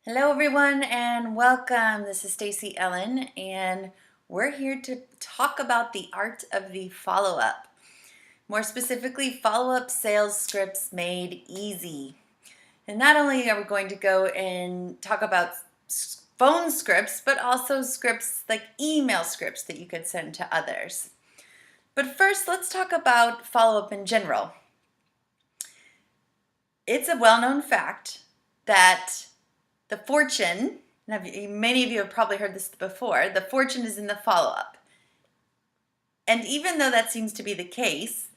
Hello everyone and welcome. This is Stacy Ellen and we're here to talk about the art of the follow-up. More specifically, follow-up sales scripts made easy. And not only are we going to go and talk about phone scripts, but also scripts like email scripts that you could send to others. But first, let's talk about follow-up in general. It's a well-known fact that the fortune, many of you have probably heard this before, the fortune is in the follow-up. And even though that seems to be the case,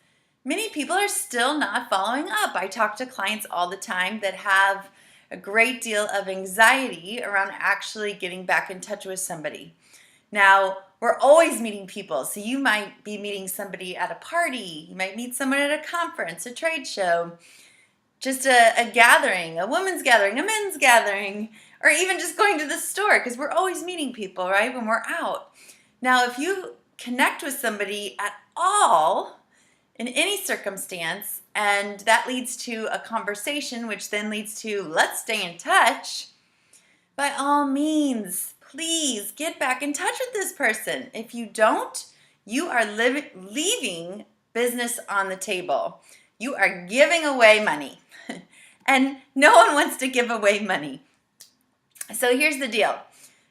many people are still not following up. I talk to clients all the time that have a great deal of anxiety around actually getting back in touch with somebody. Now, we're always meeting people, so you might be meeting somebody at a party, you might meet someone at a conference, a trade show, just a gathering, a women's gathering, a men's gathering, or even just going to the store, because we're always meeting people, right, when we're out. Now, if you connect with somebody at all in any circumstance, and that leads to a conversation, which then leads to let's stay in touch, by all means, please get back in touch with this person. If you don't, you are leaving business on the table. You are giving away money. And no one wants to give away money. So here's the deal.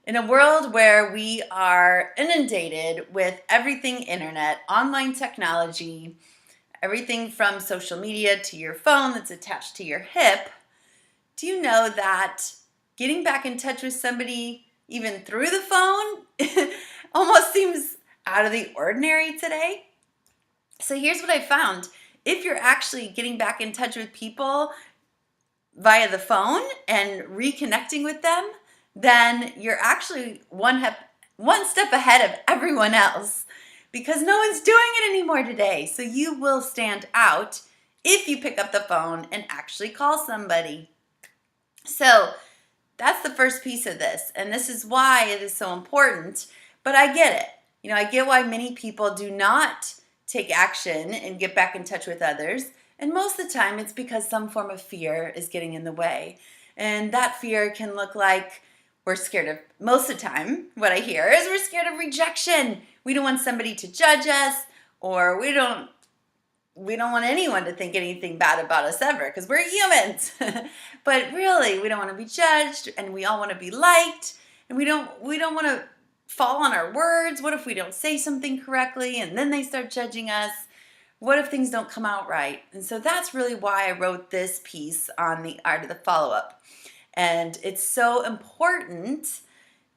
In a world where we are inundated with everything internet, online technology, everything from social media to your phone that's attached to your hip, do you know that getting back in touch with somebody even through the phone almost seems out of the ordinary today? So here's what I found. If you're actually getting back in touch with people via the phone and reconnecting with them, then you're actually one step ahead of everyone else, because no one's doing it anymore today. So you will stand out if you pick up the phone and actually call somebody. So that's the first piece of this, and this is why it is so important. But I get it. I get why many people do not take action and get back in touch with others. And most of the time, it's because some form of fear is getting in the way. And that fear can look like we're scared of, most of the time, what I hear is we're scared of rejection. We don't want somebody to judge us, or we don't want anyone to think anything bad about us ever, because we're humans. But really, we don't want to be judged, and we all want to be liked, and we don't want to fall on our words. What if we don't say something correctly and then they start judging us? What if things don't come out right? And so that's really why I wrote this piece on the art of the follow-up. And it's so important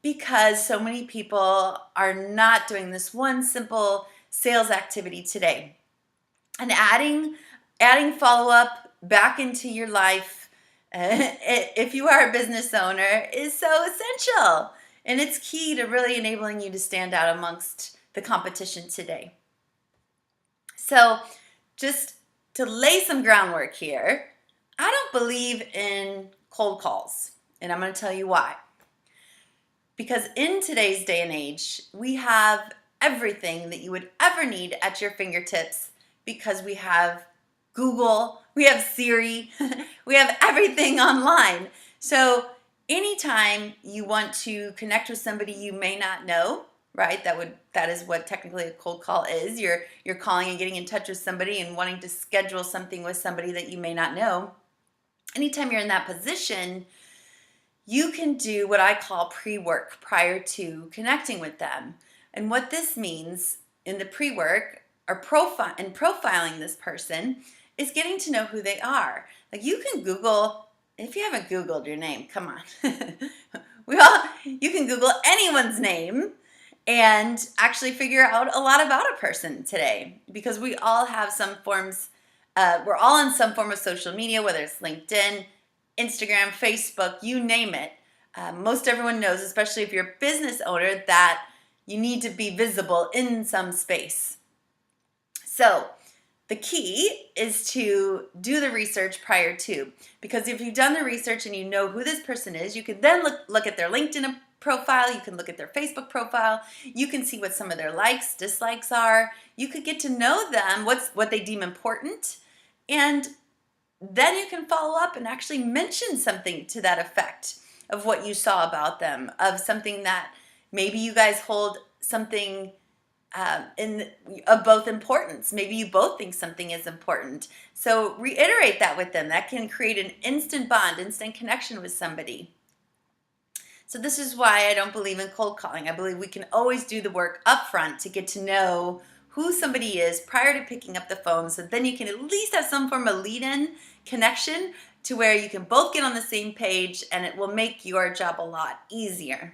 because so many people are not doing this one simple sales activity today. And adding follow-up back into your life, if you are a business owner, is so essential. And it's key to really enabling you to stand out amongst the competition today. So just to lay some groundwork here, I don't believe in cold calls, and I'm going to tell you why. Because in today's day and age, we have everything that you would ever need at your fingertips, because we have Google, we have Siri, we have everything online. So anytime you want to connect with somebody you may not know, right? That is what technically a cold call is. You're calling and getting in touch with somebody and wanting to schedule something with somebody that you may not know. Anytime you're in that position, you can do what I call pre-work prior to connecting with them. And what this means in the pre-work or profiling this person is getting to know who they are. Like, you can Google, if you haven't Googled your name, come on. You can Google anyone's name and actually figure out a lot about a person today, because we all have some forms, we're all in some form of social media, whether it's LinkedIn, Instagram, Facebook, you name it. Most everyone knows, especially if you're a business owner, that you need to be visible in some space. So the key is to do the research prior to, because if you've done the research and you know who this person is, you can then look at their LinkedIn profile, you can look at their Facebook profile, you can see what some of their likes, dislikes are, you could get to know them, what they deem important, and then you can follow up and actually mention something to that effect. of what you saw about them, of something that maybe you guys hold something of both importance. Maybe you both think something is important. So reiterate that with them. That can create an instant bond, instant connection with somebody. So this is why I don't believe in cold calling. I believe we can always do the work up front to get to know who somebody is prior to picking up the phone, so then you can at least have some form of lead-in connection to where you can both get on the same page, and it will make your job a lot easier.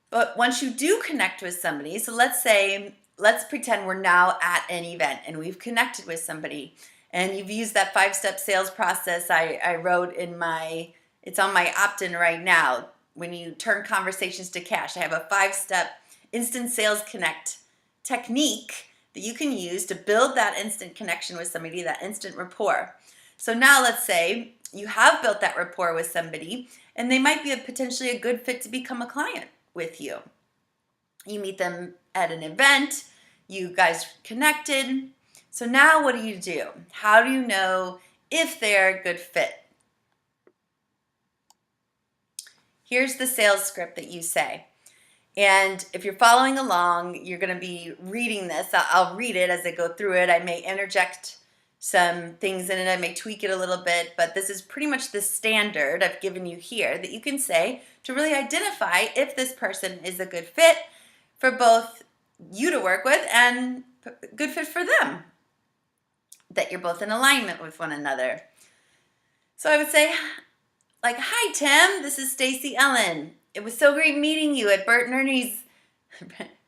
But once you do connect with somebody, so let's pretend we're now at an event and we've connected with somebody and you've used that 5-step sales process I wrote it's on my opt-in right now. When you turn conversations to cash, I have a 5-step instant sales connect technique that you can use to build that instant connection with somebody, that instant rapport. So now let's say you have built that rapport with somebody and they might be potentially a good fit to become a client with you. You meet them at an event, you guys connected. So now what do? How do you know if they're a good fit? Here's the sales script that you say. And if you're following along, you're going to be reading this. I'll read it as I go through it. I may interject some things in it. I may tweak it a little bit, but this is pretty much the standard I've given you here that you can say to really identify if this person is a good fit for both you to work with and good fit for them, that you're both in alignment with one another. So I would say, like, hi, Tim, this is Stacy Ellen. It was so great meeting you at Bert and Ernie's,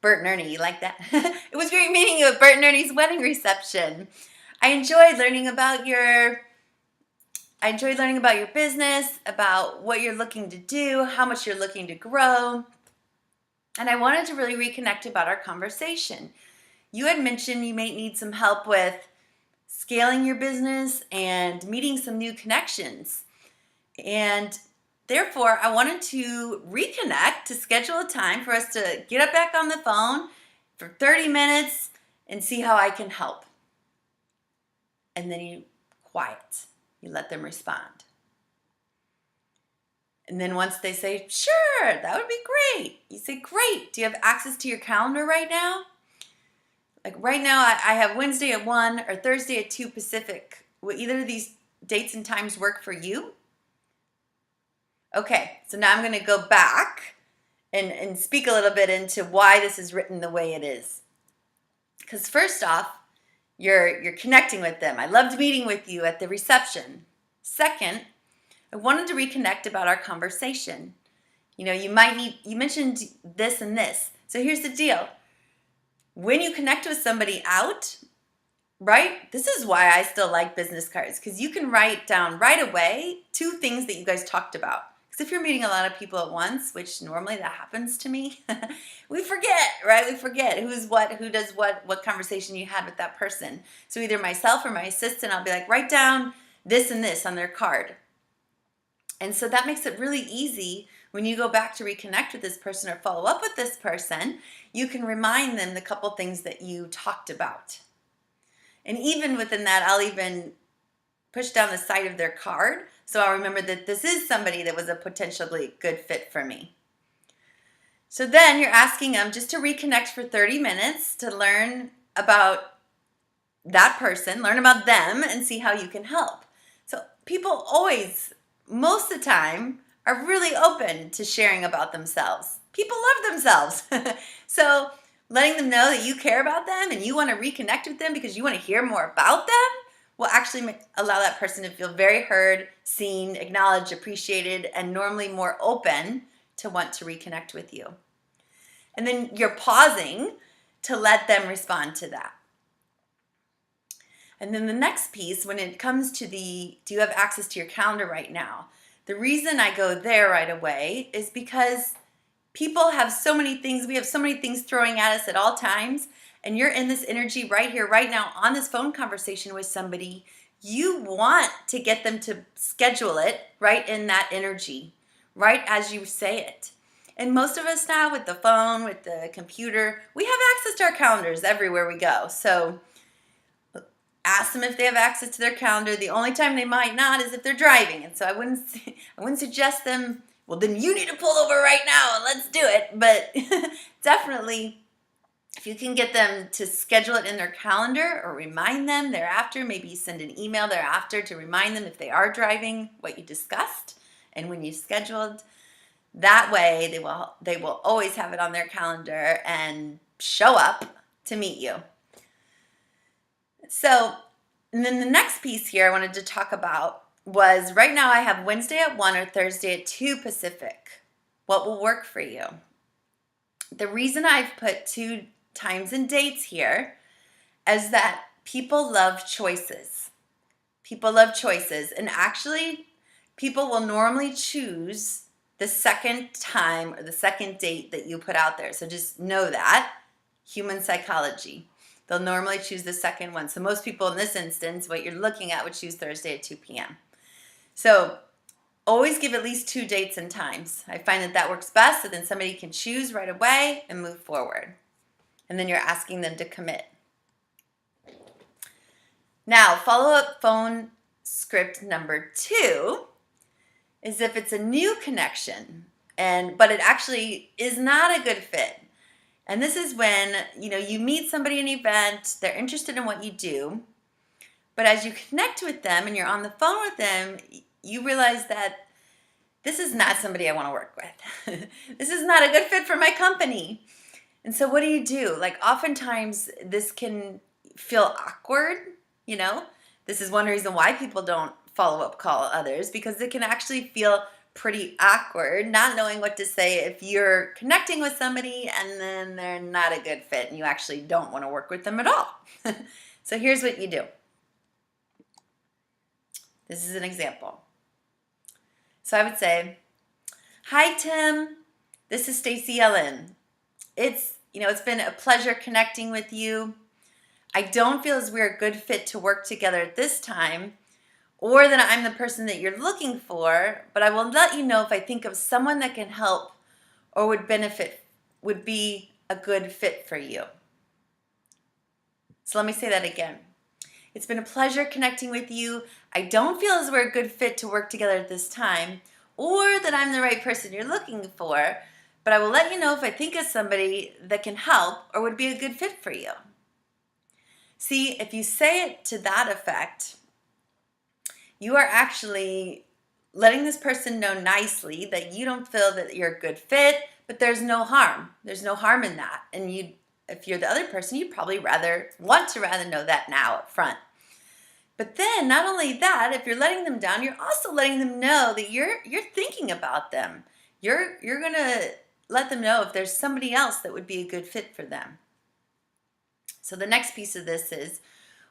Bert and Ernie, you like that? It was great meeting you at Bert and Ernie's wedding reception. I enjoyed learning about your business, about what you're looking to do, how much you're looking to grow. And I wanted to really reconnect about our conversation. You had mentioned you may need some help with scaling your business and meeting some new connections. And therefore, I wanted to reconnect, to schedule a time for us to get up back on the phone for 30 minutes and see how I can help. And then you quiet. You let them respond. And then once they say, sure, that would be great, you say, great. Do you have access to your calendar right now? Like right now, I have Wednesday at 1 or Thursday at 2 Pacific. Will either of these dates and times work for you? Okay, so now I'm going to go back and speak a little bit into why this is written the way it is. Because first off, you're connecting with them. I loved meeting with you at the reception. Second, I wanted to reconnect about our conversation. You mentioned this and this. So here's the deal. When you connect with somebody out, right? This is why I still like business cards, because you can write down right away 2 things that you guys talked about. Because if you're meeting a lot of people at once, which normally that happens to me, we forget, right? We forget who's what, who does what conversation you had with that person. So either myself or my assistant, I'll be like, write down this and this on their card. And so that makes it really easy when you go back to reconnect with this person or follow up with this person, you can remind them the couple things that you talked about. And even within that, I'll even push down the side of their card so I'll remember that this is somebody that was a potentially good fit for me. So then you're asking them just to reconnect for 30 minutes to learn about that person, learn about them, and see how you can help. So people always, most of the time, are really open to sharing about themselves. People love themselves. So letting them know that you care about them and you want to reconnect with them because you want to hear more about them will actually allow that person to feel very heard, seen, acknowledged, appreciated, and normally more open to want to reconnect with you. And then you're pausing to let them respond to that. And then the next piece, when it comes to do you have access to your calendar right now? The reason I go there right away is because people have so many things. We have so many things throwing at us at all times. And you're in this energy right here, right now, on this phone conversation with somebody. You want to get them to schedule it right in that energy, right as you say it. And most of us now with the phone, with the computer, we have access to our calendars everywhere we go. So Ask them if they have access to their calendar. The only time they might not is if they're driving. And so I wouldn't suggest them, well, then you need to pull over right now and let's do it. But definitely, if you can get them to schedule it in their calendar or remind them thereafter, maybe you send an email thereafter to remind them if they are driving what you discussed and when you scheduled. That way they will always have it on their calendar and show up to meet you. So, and then the next piece here I wanted to talk about was, right now I have Wednesday at 1 or Thursday at 2 Pacific. What will work for you? The reason I've put 2 times and dates here is that people love choices. People love choices. And actually, people will normally choose the second time or the second date that you put out there. So just know that. Human psychology. They'll normally choose the second one. So most people in this instance, what you're looking at, would choose Thursday at 2 p.m. So always give at least 2 dates and times. I find that works best, so then somebody can choose right away and move forward. And then you're asking them to commit. Now, follow-up phone script number 2 is if it's a new connection, but it actually is not a good fit. And this is when, you meet somebody in an event, they're interested in what you do, but as you connect with them and you're on the phone with them, you realize that this is not somebody I want to work with. This is not a good fit for my company. And so what do? Like, oftentimes this can feel awkward, This is one reason why people don't follow-up call others, because it can actually feel pretty awkward not knowing what to say if you're connecting with somebody and then they're not a good fit and you actually don't want to work with them at all. So here's what you do. This is an example. So I would say, "Hi Tim, this is Stacy Ellen. It's been a pleasure connecting with you. I don't feel as we're a good fit to work together at this time, or that I'm the person that you're looking for, but I will let you know if I think of someone that can help or would be a good fit for you." So let me say that again. "It's been a pleasure connecting with you. I don't feel as we're a good fit to work together at this time, or that I'm the right person you're looking for, but I will let you know if I think of somebody that can help or would be a good fit for you." See, if you say it to that effect, you are actually letting this person know nicely that you don't feel that you're a good fit, but there's no harm. There's no harm in that. And if you're the other person, you'd probably want to know that now up front. But then, not only that, if you're letting them down, you're also letting them know that you're thinking about them. You're going to let them know if there's somebody else that would be a good fit for them. So the next piece of this is,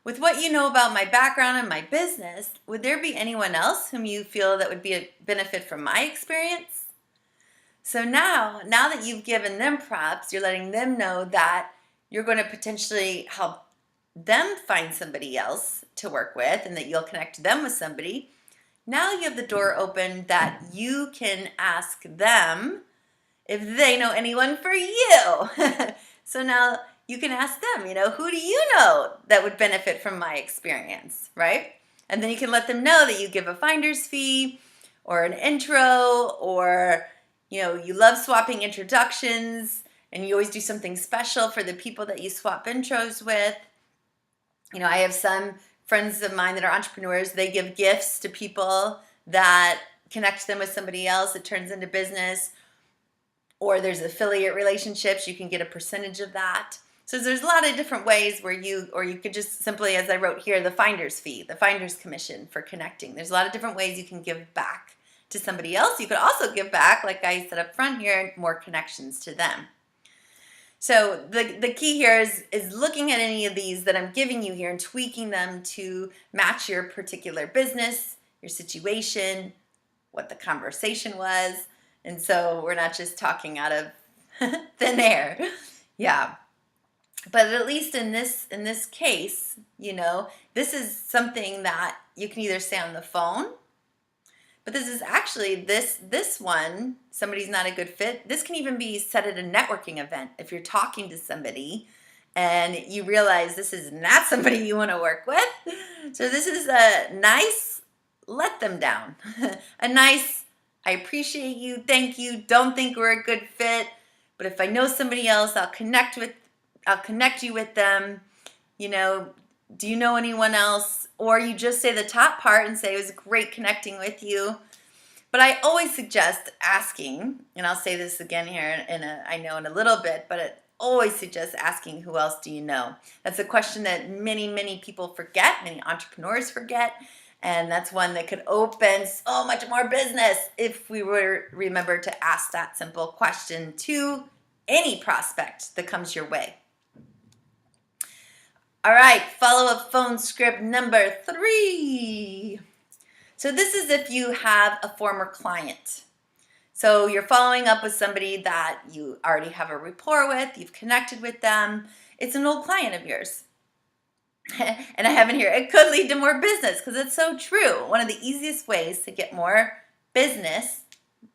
"With what you know about my background and my business, would there be anyone else whom you feel that would be a benefit from my experience?" So now that you've given them props, you're letting them know that you're going to potentially help them find somebody else to work with and that you'll connect them with somebody. Now you have the door open that you can ask them if they know anyone for you. So now you can ask them, "Who do you know that would benefit from my experience?" Right? And then you can let them know that you give a finder's fee or an intro, or, you love swapping introductions and you always do something special for the people that you swap intros with. I have some friends of mine that are entrepreneurs. They give gifts to people that connect them with somebody else. It turns into business. Or there's affiliate relationships. You can get a percentage of that. So there's a lot of different ways where you could just simply, as I wrote here, the finder's fee, the finder's commission for connecting. There's a lot of different ways you can give back to somebody else. You could also give back, like I said up front here, more connections to them. So the key here is looking at any of these that I'm giving you here and tweaking them to match your particular business, your situation, what the conversation was. And so we're not just talking out of thin air. Yeah. But at least in this case, this is something that you can either say on the phone, but this is actually this one, somebody's not a good fit. This can even be said at a networking event. If you're talking to somebody and you realize this is not somebody you want to work with. So this is a nice let them down. A nice, I appreciate you, thank you, don't think we're a good fit, but if I know somebody else, I'll connect you with them. Do you know anyone else? Or you just say the top part and say it was great connecting with you. But I always suggest asking, and I'll say this again here in a little bit, but it always suggest asking, who else do you know? That's a question that many, many people forget, many entrepreneurs forget, and that's one that could open so much more business if we were remember to ask that simple question to any prospect that comes your way. All right, follow-up phone script number 3. So this is if you have a former client. So you're following up with somebody that you already have a rapport with, you've connected with them. It's an old client of yours. And I have in here, it could lead to more business because it's so true. One of the easiest ways to get more business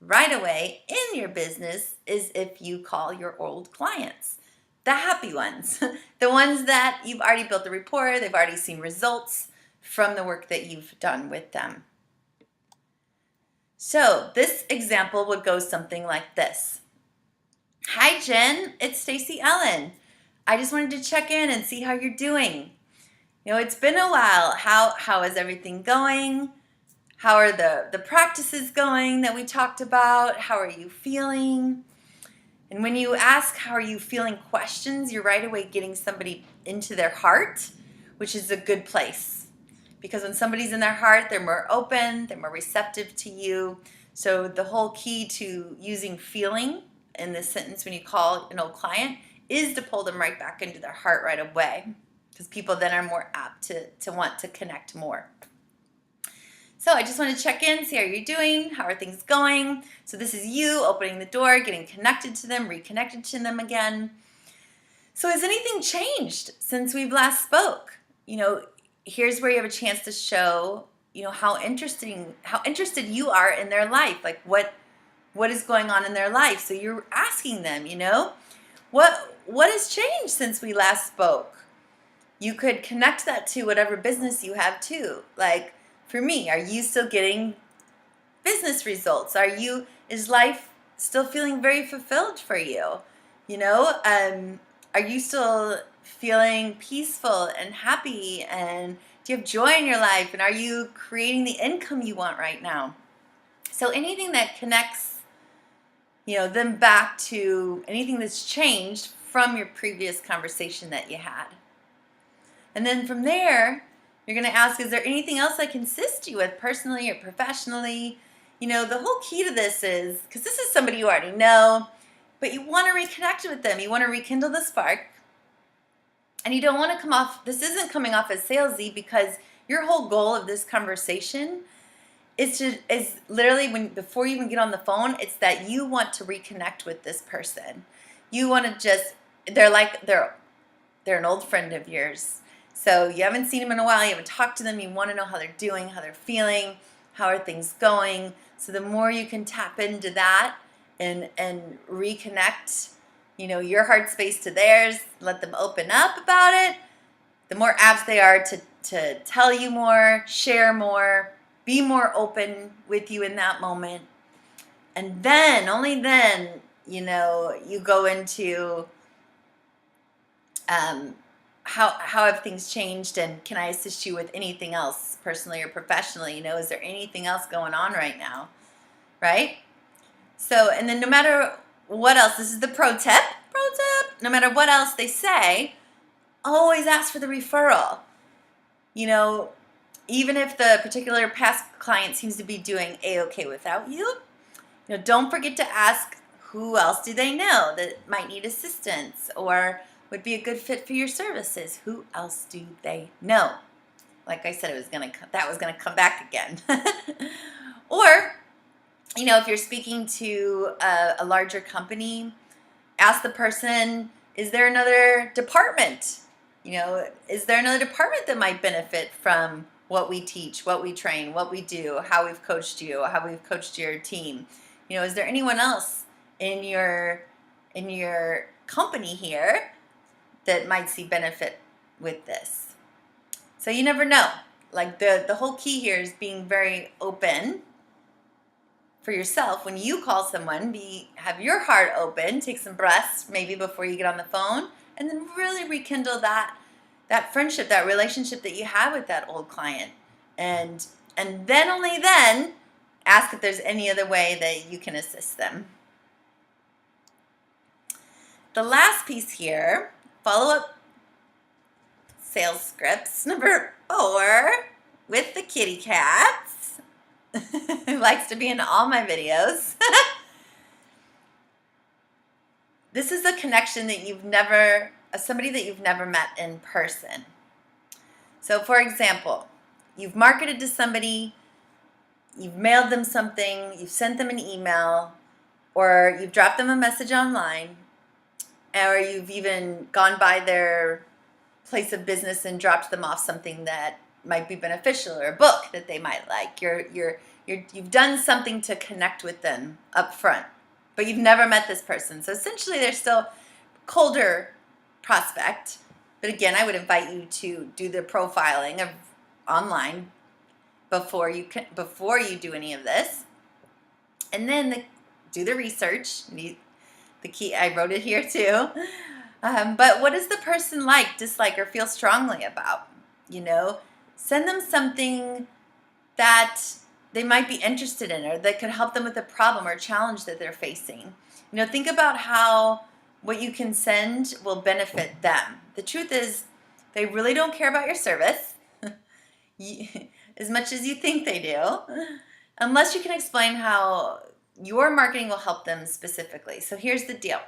right away in your business is if you call your old clients. The happy ones, the ones that you've already built the rapport, they've already seen results from the work that you've done with them. So this example would go something like this. Hi Jen, it's Stacy Ellen. I just wanted to check in and see how you're doing. It's been a while. How is everything going? How are the practices going that we talked about? How are you feeling? And when you ask how are you feeling questions, you're right away getting somebody into their heart, which is a good place. Because when somebody's in their heart, they're more open, they're more receptive to you. So the whole key to using feeling in this sentence when you call an old client is to pull them right back into their heart right away. Because people then are more apt to want to connect more. So I just want to check in, see how you're doing, how are things going. So this is you opening the door, getting connected to them, reconnected to them again. So has anything changed since we've last spoke? Here's where you have a chance to show, how interested you are in their life, like what is going on in their life. So you're asking them, what has changed since we last spoke? You could connect that to whatever business you have too. Like for me, are you still getting business results? Is life still feeling very fulfilled for you? Are you still feeling peaceful and happy? And do you have joy in your life? And are you creating the income you want right now? So anything that connects, them back to anything that's changed from your previous conversation that you had. And then from there, you're going to ask, is there anything else I can assist you with personally or professionally? The whole key to this is, because this is somebody you already know, but you want to reconnect with them. You want to rekindle the spark. And you don't want to come off, this isn't coming off as salesy, because your whole goal of this conversation is literally before you even get on the phone, it's that you want to reconnect with this person. You want to they're an old friend of yours. So you haven't seen them in a while, you haven't talked to them, you want to know how they're doing, how they're feeling, how are things going. So the more you can tap into that and reconnect, your heart space to theirs, let them open up about it, the more apt they are to tell you more, share more, be more open with you in that moment. And then, only then, you go into how have things changed, and can I assist you with anything else personally or professionally? Is there anything else going on right now, right? So, and then no matter what else, this is the pro tip, no matter what else they say, always ask for the referral. Even if the particular past client seems to be doing A-okay without you, don't forget to ask, who else do they know that might need assistance or would be a good fit for your services? Who else do they know? Like I said, that was gonna come back again. Or, if you're speaking to a larger company, ask the person, is there another department? Is there another department that might benefit from what we teach, what we train, what we do, how we've coached you, how we've coached your team? Is there anyone else in your company here that might see benefit with this. So you never know. Like the whole key here is being very open for yourself. When you call someone, have your heart open, take some breaths maybe before you get on the phone, and then really rekindle that friendship, that relationship that you have with that old client. And then only then ask if there's any other way that you can assist them. The last piece here, follow-up sales scripts, number 4, with the kitty cats, who likes to be in all my videos. This is a connection that somebody that you've never met in person. So for example, you've marketed to somebody, you've mailed them something, you've sent them an email, or you've dropped them a message online, or you've even gone by their place of business and dropped them off something that might be beneficial, or a book that they might like. You've done something to connect with them up front, but you've never met this person. So essentially they're still colder prospect. But again, I would invite you to do the profiling of online before you do any of this, and then do the research. The key, I wrote it here too. But what does the person like, dislike, or feel strongly about? Send them something that they might be interested in, or that could help them with a problem or challenge that they're facing. Think about how what you can send will benefit them. The truth is, they really don't care about your service as much as you think they do, unless you can explain how your marketing will help them specifically. So here's the deal.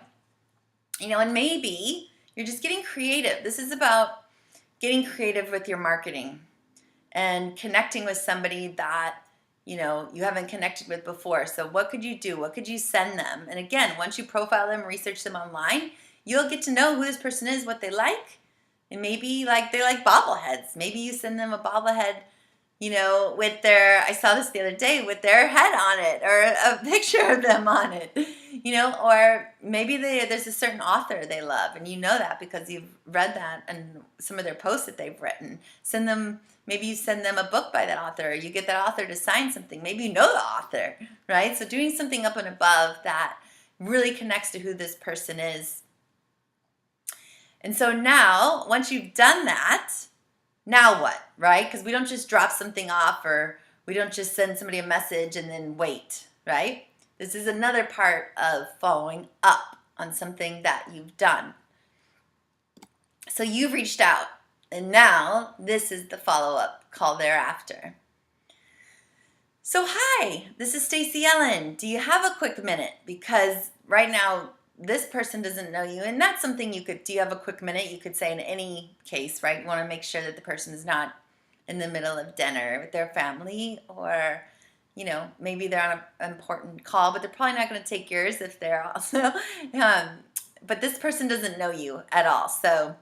And maybe you're just getting creative. This is about getting creative with your marketing and connecting with somebody that, you haven't connected with before. So what could you do? What could you send them? And again, once you profile them, research them online, you'll get to know who this person is, what they like. And maybe they like bobbleheads. Maybe you send them a bobblehead, with I saw this the other day, with their head on it, or a picture of them on it, or maybe there's a certain author they love, and that because you've read that and some of their posts that they've written. Maybe you send them a book by that author, or you get that author to sign something. Maybe you know the author, right? So doing something up and above that really connects to who this person is. And so now, once you've done that, now what, right? Because we don't just drop something off, or we don't just send somebody a message and then wait, right? This is another part of following up on something that you've done. So you've reached out, and now this is the follow-up call thereafter. So hi, this is Stacy Ellen. Do you have a quick minute? Because right now, this person doesn't know you, and that's something do you have a quick minute? You could say in any case, right? You want to make sure that the person is not in the middle of dinner with their family, or, maybe they're on an important call, but they're probably not going to take yours if they're also, but this person doesn't know you at all. So,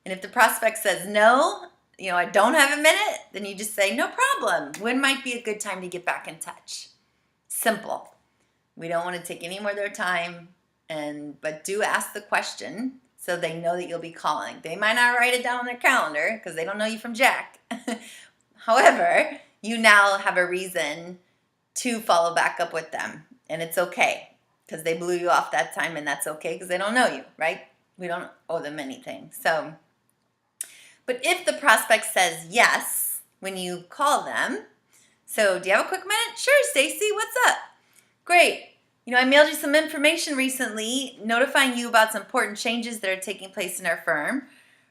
and if the prospect says no, I don't have a minute, then you just say, no problem. When might be a good time to get back in touch? Simple. We don't want to take any more of their time. But do ask the question so they know that you'll be calling. They might not write it down on their calendar because they don't know you from Jack. However, you now have a reason to follow back up with them. And it's okay because they blew you off that time, and that's okay because they don't know you, right? We don't owe them anything. So, but if the prospect says yes when you call them, so do you have a quick minute? Sure, Stacy, what's up? Great. I mailed you some information recently notifying you about some important changes that are taking place in our firm.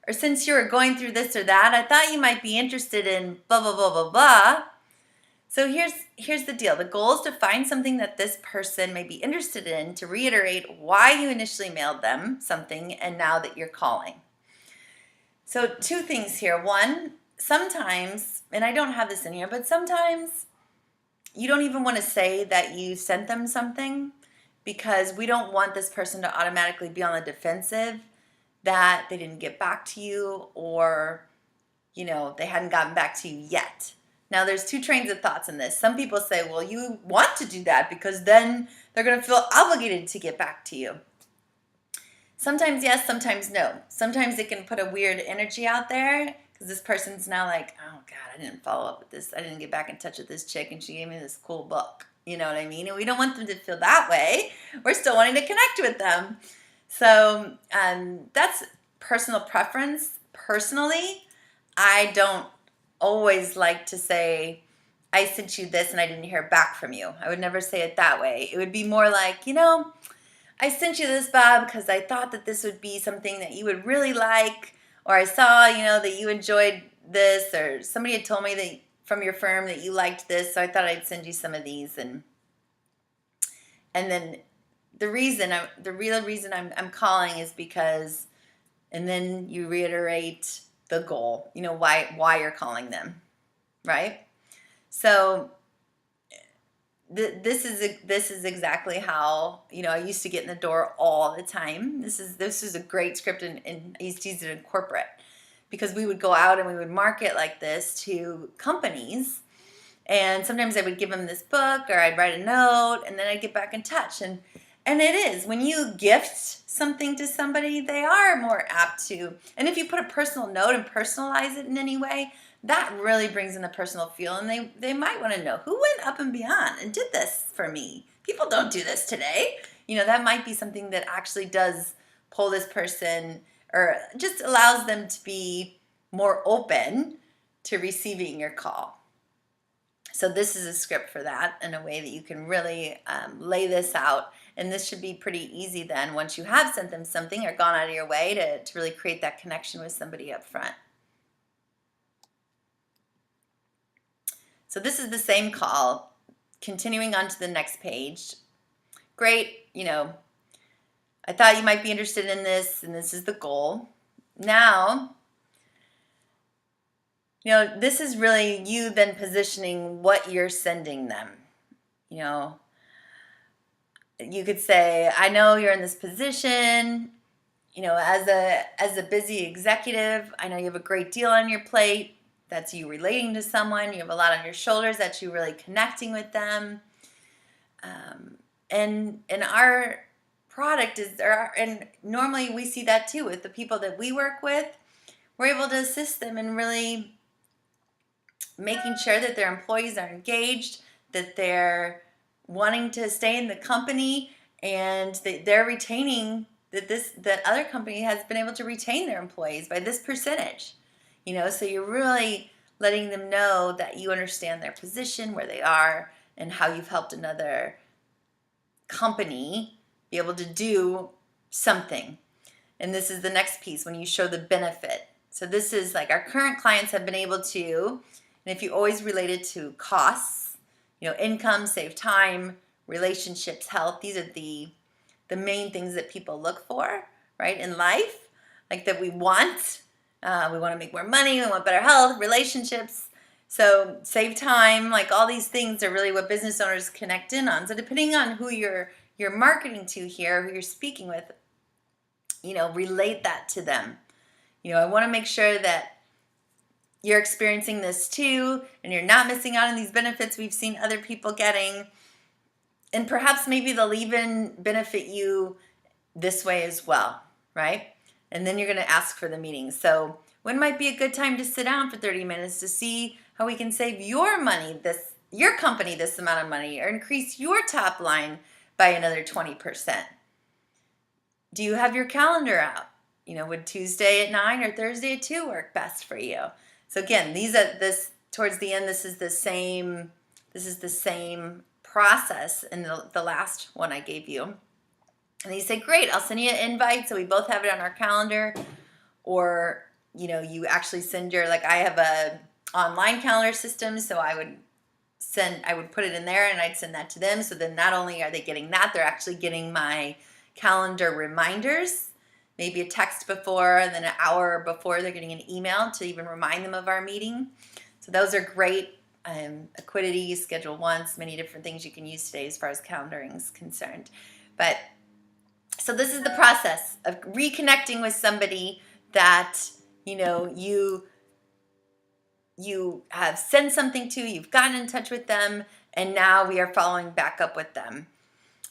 Or since you were going through this or that, I thought you might be interested in blah, blah, blah, blah, blah. So here's the deal. The goal is to find something that this person may be interested in, to reiterate why you initially mailed them something and now that you're calling. So 2 things here. One, sometimes, and I don't have this in here, but sometimes you don't even want to say that you sent them something, because we don't want this person to automatically be on the defensive that they didn't get back to you, or, they hadn't gotten back to you yet. Now, there's 2 trains of thoughts in this. Some people say, well, you want to do that because then they're going to feel obligated to get back to you. Sometimes yes, sometimes no. Sometimes it can put a weird energy out there because this person's now like, oh God, I didn't follow up with this. I didn't get back in touch with this chick and she gave me this cool book. You know what I mean? And we don't want them to feel that way. We're still wanting to connect with them. So that's personal preference. Personally, I don't always like to say, I sent you this and I didn't hear back from you. I would never say it that way. It would be more like, I sent you this, Bob, because I thought that this would be something that you would really like, or I saw, that you enjoyed this, or somebody had told me that from your firm that you liked this, so I thought I'd send you some of these. And then the real reason I'm calling is because, and then you reiterate the goal, why you're calling them, right? So this is exactly how I used to get in the door all the time. This is a great script, and I used to use it in corporate because we would go out and we would market like this to companies, and sometimes I would give them this book or I'd write a note and then I'd get back in touch. And it is, when you gift something to somebody, they are more apt to, and if you put a personal note and personalize it in any way, that really brings in the personal feel, and they might want to know who went up and beyond and did this for me. People don't do this today. That might be something that actually does pull this person, or just allows them to be more open to receiving your call. So this is a script for that, in a way that you can really lay this out. And this should be pretty easy then, once you have sent them something or gone out of your way to really create that connection with somebody up front. So this is the same call, continuing on to the next page. Great, I thought you might be interested in this, and this is the goal. Now, this is really you then positioning what you're sending them. You could say, I know you're in this position, as a busy executive, I know you have a great deal on your plate. That's you relating to someone. You have a lot on your shoulders. That's you really connecting with them. And our product is, and normally we see that too with the people that we work with. We're able to assist them in really making sure that their employees are engaged, that they're wanting to stay in the company, and that they're retaining, that other company has been able to retain their employees by this percentage. So you're really letting them know that you understand their position, where they are, and how you've helped another company be able to do something. And this is the next piece, when you show the benefit. So this is like, our current clients have been able to, and if you always relate it to costs, income, save time, relationships, health, these are the main things that people look for, right, in life, like that we want. We want to make more money, we want better health, relationships. So save time, like all these things are really what business owners connect in on. So depending on who you're marketing to here, who you're speaking with, relate that to them. I want to make sure that you're experiencing this too, and you're not missing out on these benefits we've seen other people getting. And perhaps maybe they'll even benefit you this way as well, right? And then you're going to ask for the meeting. So when might be a good time to sit down for 30 minutes to see how we can save your company this amount of money, or increase your top line by another 20%? Do you have your calendar out? Would Tuesday at 9 or Thursday at 2 work best for you? So again, towards the end, this is the same process in the last one I gave you. And you say, great, I'll send you an invite so we both have it on our calendar. Or, you actually send I have a online calendar system, so I would put it in there and I'd send that to them. So then not only are they getting that, they're actually getting my calendar reminders, maybe a text before, and then an hour before they're getting an email to even remind them of our meeting. So those are great. Equidity, Schedule Once, many different things you can use today as far as calendaring is concerned. But so this is the process of reconnecting with somebody that you have sent something to, you've gotten in touch with them, and now we are following back up with them.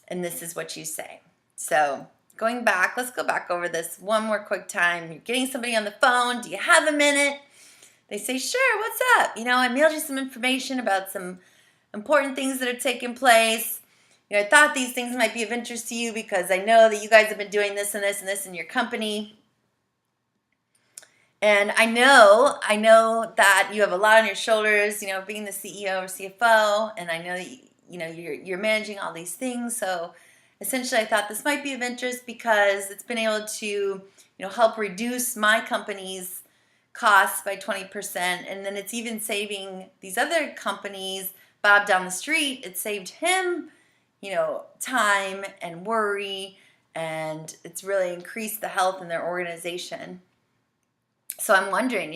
And this is what you say. So going back, let's go back over this one more quick time. You're getting somebody on the phone. Do you have a minute? They say, sure, what's up? I mailed you some information about some important things that are taking place. I thought these things might be of interest to you because I know that you guys have been doing this and this and this in your company. And I know that you have a lot on your shoulders, being the CEO or CFO, and I know that you're managing all these things. So essentially I thought this might be of interest because it's been able to, help reduce my company's costs by 20%. And then it's even saving these other companies, Bob down the street, it saved him, time and worry, and it's really increased the health in their organization. So I'm wondering,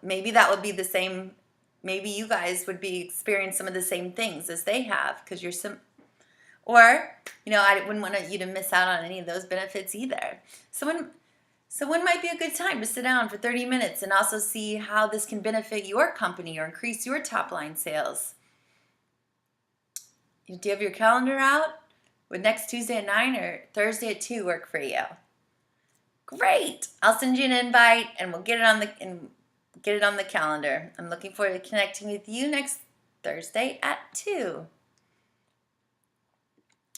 maybe that would be the same, maybe you guys would be experiencing some of the same things as they have because you're or, I wouldn't want you to miss out on any of those benefits either. So when might be a good time to sit down for 30 minutes and also see how this can benefit your company or increase your top line sales? Do you have your calendar out? Would next Tuesday at 9 or Thursday at 2 work for you? Great. I'll send you an invite and we'll get it on the calendar. I'm looking forward to connecting with you next Thursday at 2.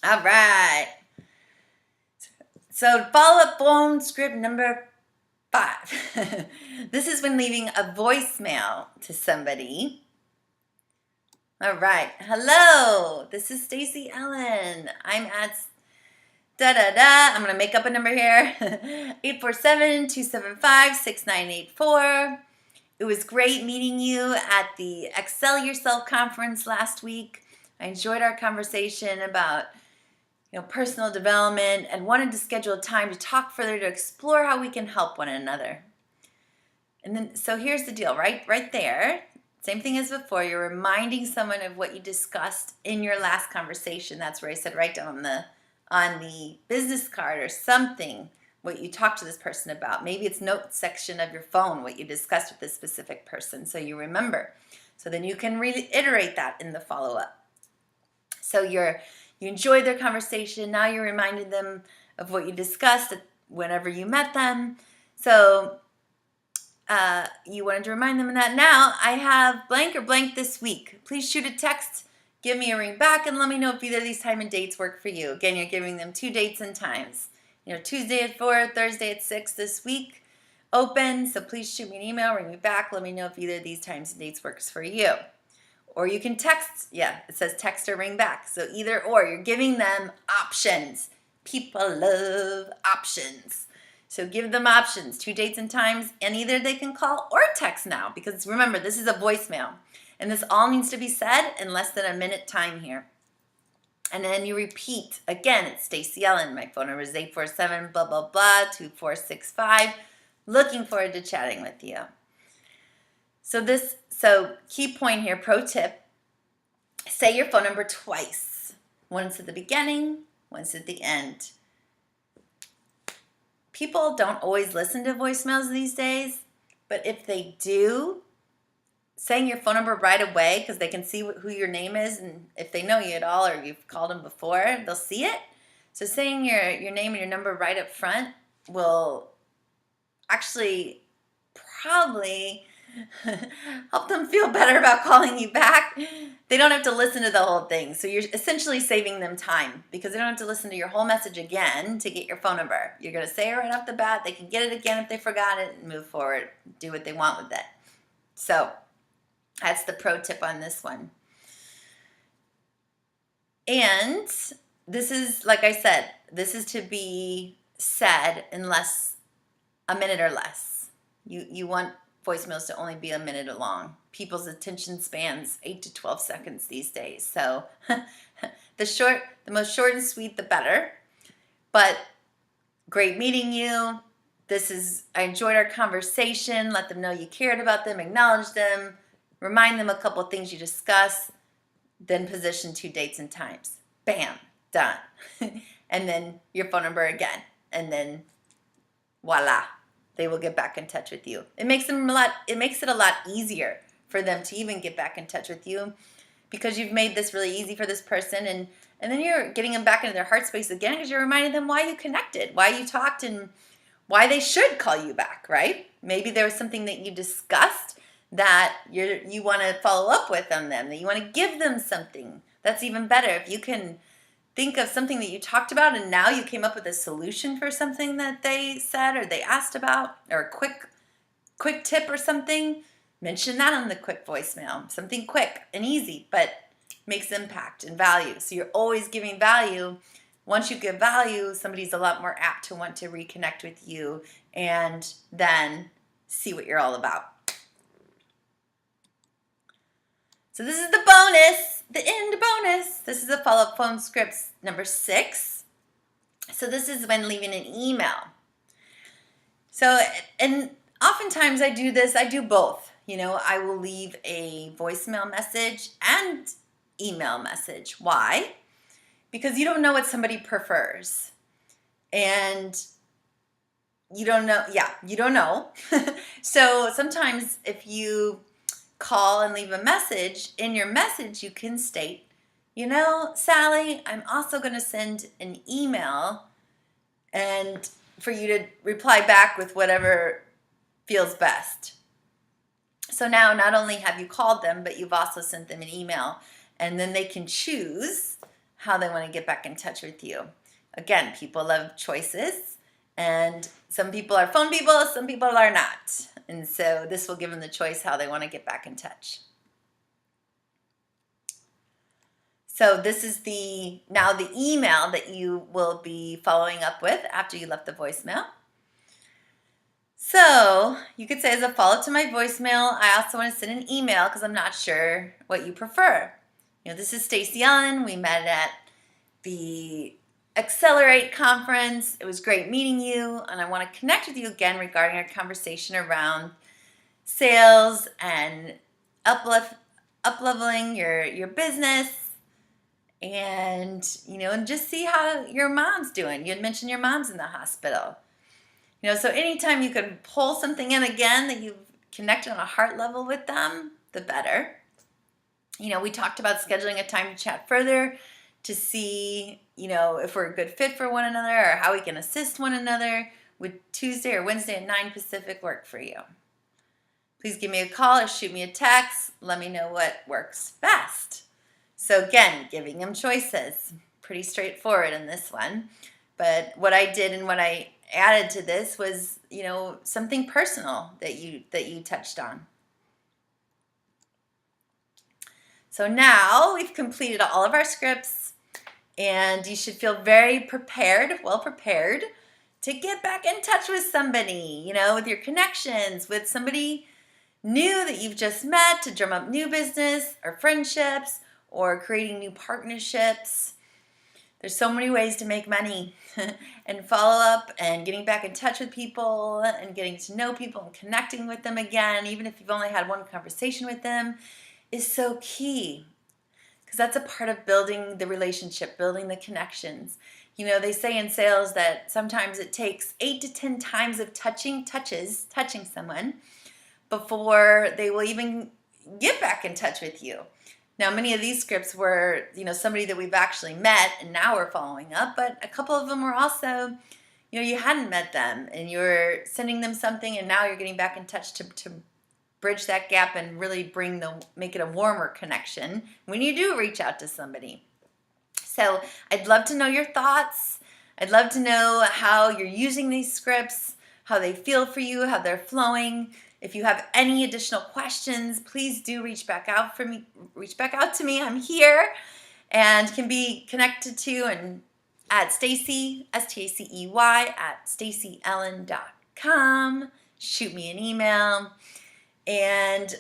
All right. So follow-up phone script number 5. This is when leaving a voicemail to somebody. All right. Hello. This is Stacy Ellen. I'm at I'm going to make up a number here. 847-275-6984. It was great meeting you at the Excel Yourself conference last week. I enjoyed our conversation about personal development and wanted to schedule a time to talk further to explore how we can help one another. And then, so here's the deal, right there. Same thing as before. You're reminding someone of what you discussed in your last conversation. That's where I said write down on the business card or something what you talked to this person about. Maybe it's notes section of your phone, what you discussed with this specific person, so you remember. So then you can reiterate that in the follow-up. So you enjoyed their conversation. Now you're reminding them of what you discussed whenever you met them. So you wanted to remind them of that. Now I have blank or blank this week. Please shoot a text, give me a ring back, and let me know if either of these time and dates work for you. Again, you're giving them 2 dates and times. Tuesday at 4, Thursday at 6 this week open. So please shoot me an email, ring me back, let me know if either of these times and dates works for you. Or you can text. Yeah, it says text or ring back. So either or, you're giving them options. People love options. So give them options, 2 dates and times, and either they can call or text now, because remember, this is a voicemail. And this all needs to be said in less than a minute time here. And then you repeat. Again, it's Stacy Ellen. My phone number is 847 blah, blah, blah, 2465. Looking forward to chatting with you. So key point here, pro tip, say your phone number twice. Once at the beginning, once at the end. People don't always listen to voicemails these days, but if they do, saying your phone number right away because they can see who your name is, and if they know you at all or you've called them before, they'll see it. So saying your name and your number right up front will actually probably help them feel better about calling you back. They don't have to listen to the whole thing. So you're essentially saving them time because they don't have to listen to your whole message again to get your phone number. You're going to say it right off the bat. They can get it again if they forgot it and move forward, do what they want with it. So that's the pro tip on this one. And this is, like I said, this is to be said in a minute or less. You want voicemails to only be a minute long. People's attention spans 8 to 12 seconds these days. So the most short and sweet, the better. But great meeting you. I enjoyed our conversation. Let them know you cared about them, acknowledge them, remind them a couple of things you discussed, then position 2 dates and times. Bam, done. And then your phone number again. And then voila. They will get back in touch with you. It makes it a lot easier for them to even get back in touch with you because you've made this really easy for this person, and And then you're getting them back into their heart space again because you're reminding them why you connected, why you talked, and why they should call you back, right? Maybe there was something that you discussed that you want to follow up with on them, that you want to give them something. That's even better. If you can think of something that you talked about and now you came up with a solution for something that they said or they asked about, or a quick tip or something, mention that on the quick voicemail. Something quick and easy, but makes impact and value. So you're always giving value. Once you give value, somebody's a lot more apt to want to reconnect with you and then see what you're all about. So this is the bonus, the end bonus. This is a follow-up phone scripts number 6. So this is when leaving an email. So, and oftentimes I do this, I do both. I will leave a voicemail message and email message. Why? Because you don't know what somebody prefers. And you don't know. So sometimes if you call and leave a message, in your message you can state, Sally, I'm also going to send an email and for you to reply back with whatever feels best. So now not only have you called them, but you've also sent them an email, and then they can choose how they want to get back in touch with you. Again, people love choices, and some people are phone people, some people are not. And so this will give them the choice how they want to get back in touch. So this is now the email that you will be following up with after you left the voicemail. So you could say, as a follow-up to my voicemail, I also want to send an email because I'm not sure what you prefer. This is Stacy Ellen. We met at the Accelerate conference. It was great meeting you, and I want to connect with you again regarding our conversation around sales and up-leveling your business, and and just see how your mom's doing. You had mentioned your mom's in the hospital. So anytime you can pull something in again that you've connected on a heart level with them, the better. We talked about scheduling a time to chat further to see, if we're a good fit for one another or how we can assist one another. Would Tuesday or Wednesday at 9 Pacific work for you? Please give me a call or shoot me a text. Let me know what works best. So again, giving them choices. Pretty straightforward in this one. But what I did and what I added to this was, something personal that you touched on. So now we've completed all of our scripts, and you should feel very well prepared to get back in touch with somebody, with your connections, with somebody new that you've just met, to drum up new business or friendships or creating new partnerships. There's so many ways to make money and follow up and getting back in touch with people and getting to know people and connecting with them again, even if you've only had one conversation with them, is so key, because that's a part of building the relationship, building the connections. They say in sales that sometimes it takes 8 to 10 times of touching someone before they will even get back in touch with you. Now, many of these scripts were, somebody that we've actually met and now we're following up, but a couple of them were also, you hadn't met them and you're sending them something and now you're getting back in touch to bridge that gap and really make it a warmer connection when you do reach out to somebody. So I'd love to know your thoughts. I'd love to know how you're using these scripts, how they feel for you, how they're flowing. If you have any additional questions, please do reach back out to me. I'm here and can be connected to and at Stacey, Stacey, at staceyellen.com. Shoot me an email. And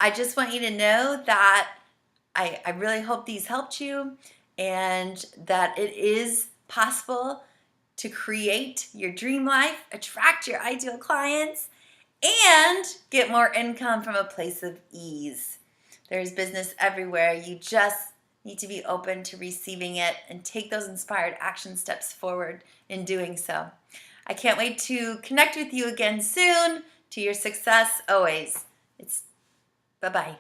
I just want you to know that I really hope these helped you, and that it is possible to create your dream life, attract your ideal clients, and get more income from a place of ease. There's business everywhere. You just need to be open to receiving it and take those inspired action steps forward in doing so. I can't wait to connect with you again soon. To your success always. Bye-bye.